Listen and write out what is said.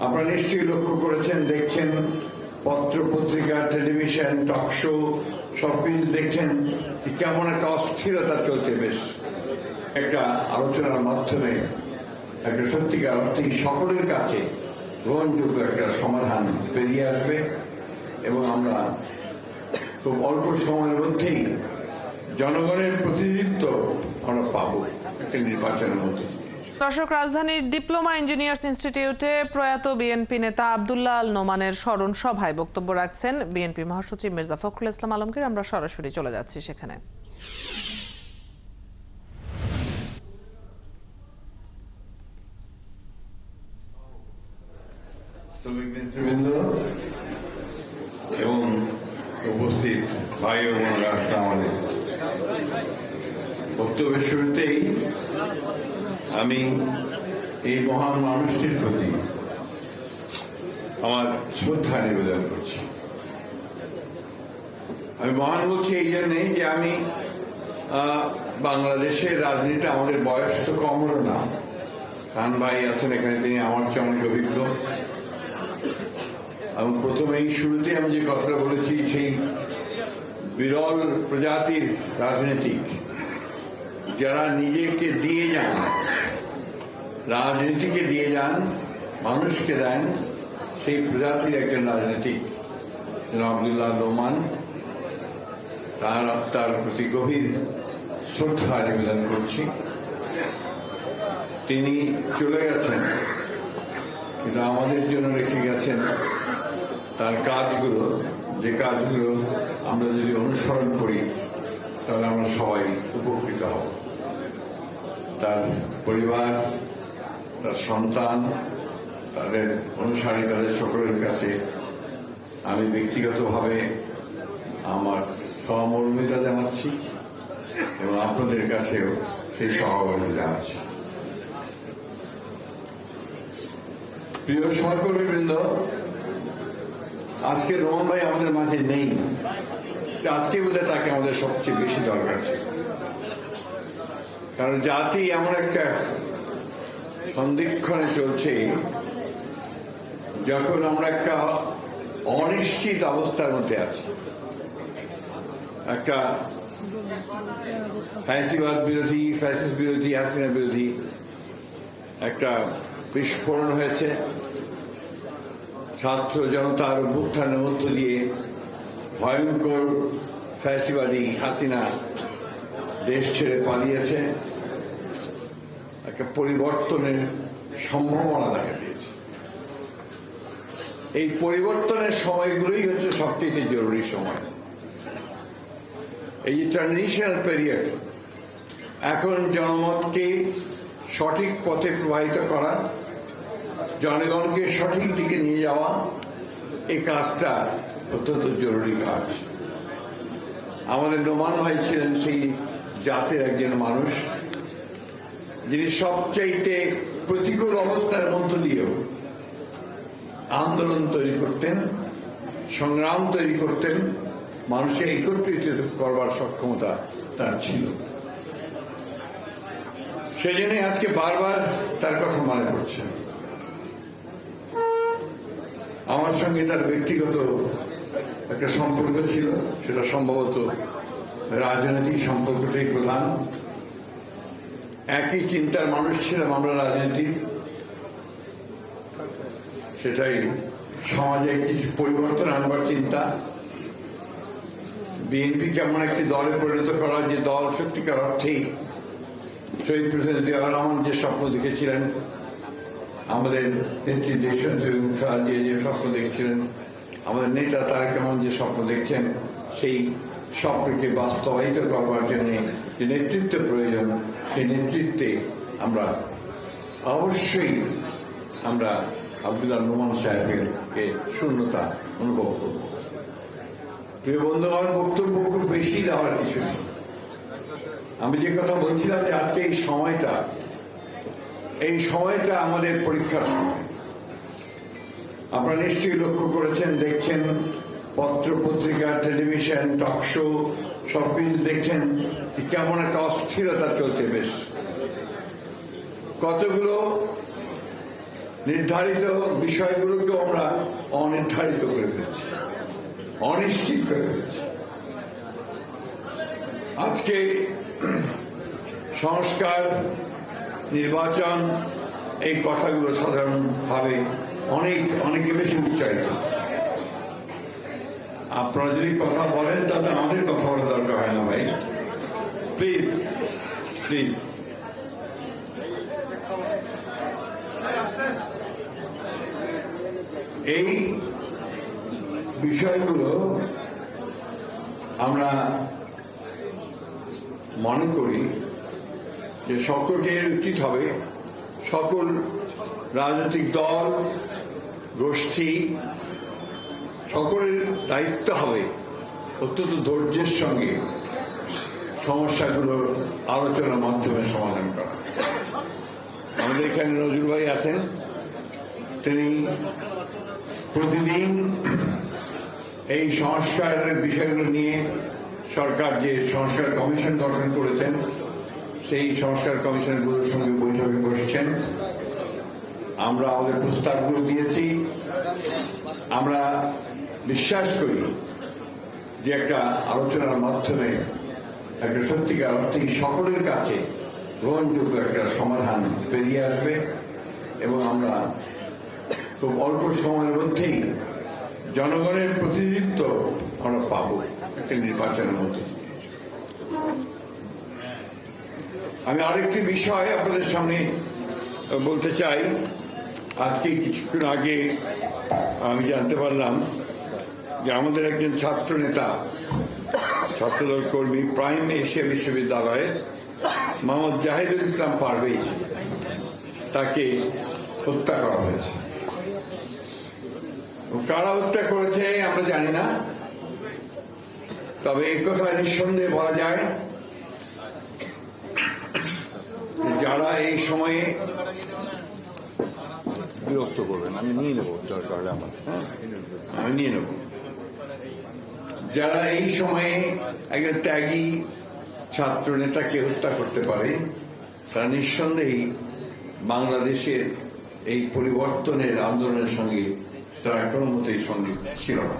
আপনারা নিশ্চয়ই লক্ষ্য করেছেন, দেখছেন, পত্র পত্রিকা, টেলিভিশন, টক শো সবকিছু দেখছেন কেমন একটা অস্থিরতা চলছে। বেশ একটা আলোচনার মাধ্যমে একটা সত্যিকার অর্থে সকলের কাছে গ্রহণযোগ্য একটা সমাধান বেরিয়ে আসবে এবং আমরা খুব অল্প সময়ের মধ্যেই জনগণের প্রতিনিধিত্ব আমরা পাবো একটা নির্বাচনের মধ্যে। দর্শক, রাজধানীর ডিপ্লোমা ইঞ্জিনিয়ার্স ইনস্টিটিউটে প্রয়াত বিএনপি নেতা আব্দুল্লাহ আল নোমানের স্মরণ সভায় বক্তব্য রাখছেন বিএনপি মহাসচিব মির্জা ফখরুল ইসলাম আলমগীর। আমরা সরাসরি চলে যাচ্ছি সেখানে। শ্রমিক নেতৃবৃন্দ এবং উপস্থিত ভাই ও বোনেরা, আসসালামু আলাইকুম। বক্তব্যের শুরুতেই আমি এই মহান মানুষটির প্রতি আমার শ্রদ্ধা নিবেদন করছি। আমি মহান বলছি এই জন্যই যে আমি বাংলাদেশের রাজনীতিতে আমাদের বয়স তো কম হলো না। খান ভাই আছেন এখানে, তিনি আমার চেয়ে অনেক অভিজ্ঞ। এবং প্রথমেই শুরুতে আমি যে কথাটা বলেছি, সেই বিরল প্রজাতির রাজনীতিক যারা নিজেকে দিয়ে যান, রাজনীতিকে দিয়ে যান, মানুষকে দেন, সেই প্রজাতির একজন রাজনীতিক আব্দুল্লাহ নোমান। তার আত্মার প্রতি গভীর শ্রদ্ধা নিবেদন করছি। তিনি চলে গেছেন, কিন্তু আমাদের জন্য রেখে গেছেন তার কাজগুলো, যে কাজগুলো আমরা যদি অনুসরণ করি তাহলে আমরা সবাই উপকৃত হব। তার পরিবার, তার সন্তান, তাদের অনুসারী, তাদের সকলের কাছে আমি ব্যক্তিগতভাবে আমার সহমর্মিতা জানাচ্ছি এবং আপনাদের কাছেও সেই সহমর্মিতা জানাচ্ছি। প্রিয় সহকর্মীবৃন্দ, আজকে নোমান ভাই আমাদের মাঝে নেই। আজকে বোধহয় তাকে আমাদের সবচেয়ে বেশি দরকার ছিল, কারণ জাতি এমন একটা সন্ধিক্ষণে চলছে যখন আমরা একটা অনিশ্চিত অবস্থার মধ্যে আছি। একটা ফ্যাসিবাদ বিরোধী, ফ্যাসিস্ট বিরোধী, হাসিনা বিরোধী একটা বিস্ফোরণ হয়েছে। ছাত্র জনতার অভ্যুত্থানের মধ্য দিয়ে ভয়ঙ্কর ফ্যাসিবাদী হাসিনা দেশ ছেড়ে পালিয়েছে। একটা পরিবর্তনের সম্ভাবনা দেখা দিয়েছে। এই পরিবর্তনের সময়গুলোই হচ্ছে সবচেয়ে জরুরি সময়। এই যে ট্রানজিশনাল পিরিয়ড, এখন জনমতকে সঠিক পথে প্রবাহিত করা, জনগণকে সঠিক দিকে নিয়ে যাওয়া, এই কাজটা অত্যন্ত জরুরি কাজ। আমাদের নোমান ভাই ছিলেন সেই জাতের একজন মানুষ যিনি সবচাইতে প্রতিকূল অবস্থার মধ্য দিয়েও আন্দোলন তৈরি করতেন, সংগ্রাম তৈরি করতেন, মানুষকে একত্রিত করবার সক্ষমতা তার ছিল। সেই জন্য আজকে বারবার তার কথা মনে পড়ছে। আমার সঙ্গে তার ব্যক্তিগত একটা সম্পর্ক ছিল, সেটা সম্ভবত রাজনৈতিক সম্পর্কটাই প্রধান। একই চিন্তার মানুষ ছিলাম আমরা রাজনীতি, সেটাই সমাজে কিছু পরিবর্তন আনবার চিন্তা। বিএনপি কেমন একটি দলে পরিণত করা, যে দল সত্যিকার অর্থেই শহীদ প্রেসিডেন্ট জিয়াউর রহমান যে স্বপ্ন দেখেছিলেন, আমাদের নেত্রী দেশনেত্রী খালেদা জিয়া যে স্বপ্ন দেখেছিলেন, আমাদের নেতা তারা কেমন যে স্বপ্ন দেখছেন, সেই স্বপ্নকে বাস্তবায়িত করবার জন্য যে নেতৃত্ব প্রয়োজন, সেই নেতৃত্বে আমরা অবশ্যই আমরা আব্দুল্লাহ নোমান সাহেবের শূন্যতা অনুভব করব। প্রিয় বন্ধুগণ, বক্তব্য খুব বেশি দেওয়ার কিছু নেই। আমি যে কথা বলছিলাম যে আজকে এই সময়টা আমাদের পরীক্ষার সময়। আপনারা নিশ্চয়ই লক্ষ্য করেছেন, দেখছেন, পত্র পত্রিকা, টেলিভিশন, টক শো সবকিছু দেখছেন কেমন একটা অস্থিরতা চলছে। বেশ কতগুলো নির্ধারিত বিষয়গুলোকেও আমরা অনির্ধারিত করে ফেলছি, অনিশ্চিত করে ফেলছি। আজকে সংস্কার, নির্বাচন, এই কথাগুলো সাধারণভাবে অনেকে বেশি উচ্চারিত হচ্ছে। আপনারা যদি কথা বলেন তাহলে আমাদের কথা বলার দরকার হয় না ভাই, প্লিজ প্লিজ। এই বিষয়গুলো আমরা মনে করি যে সকলের উচিত হবে, সকল রাজনৈতিক দল, গোষ্ঠী, সকলের দায়িত্ব হবে অত্যন্ত ধৈর্যের সঙ্গে সমস্যাগুলোর আলোচনার মাধ্যমে সমাধান করা। আমাদের এখানে নজরুল ভাই আছেন, তিনি প্রতিদিন এই সংস্কারের বিষয়গুলো নিয়ে সরকার যে সংস্কার কমিশন গঠন করেছেন সেই সংস্কার কমিশনগুলোর সঙ্গে বৈঠকে বসছেন। আমরা আমাদের প্রস্তাবগুলো দিয়েছি। আমরা বিশ্বাস করি যে একটা আলোচনার মাধ্যমে একটা সত্যিকার অর্থেই সকলের কাছে গ্রহণযোগ্য একটা সমাধান বেরিয়ে আসবে এবং আমরা খুব অল্প সময়ের মধ্যেই জনগণের প্রতিনিধিত্ব আমরা পাব একটা নির্বাচনের মধ্যে। আমি আরেকটি বিষয় আপনাদের সামনে বলতে চাই। আজকে কিছুক্ষণ আগে আমি জানতে পারলাম যে আমাদের একজন ছাত্র নেতা, ছাত্রদল কর্মী, প্রাইম এশিয়া বিশ্ববিদ্যালয়ের মোহাম্মদ জাহিদুল ইসলাম পারভেজ, তাকে হত্যা করা হয়েছে। কারা হত্যা করেছে আমরা জানি না, তবে এই কথা নিঃসন্দেহে বলা যায় যারা এই সময়ে, বিরক্ত করবেন, আমি নিয়ে নেবো দরকার হলে আমার, আমি নিয়ে নেব, যারা এই সময়ে একজন ত্যাগী ছাত্র নেতাকে হত্যা করতে পারে তারা নিঃসন্দেহেই বাংলাদেশের এই পরিবর্তনের আন্দোলনের সঙ্গে তারা কোনো মতেই সঙ্গে ছিল না।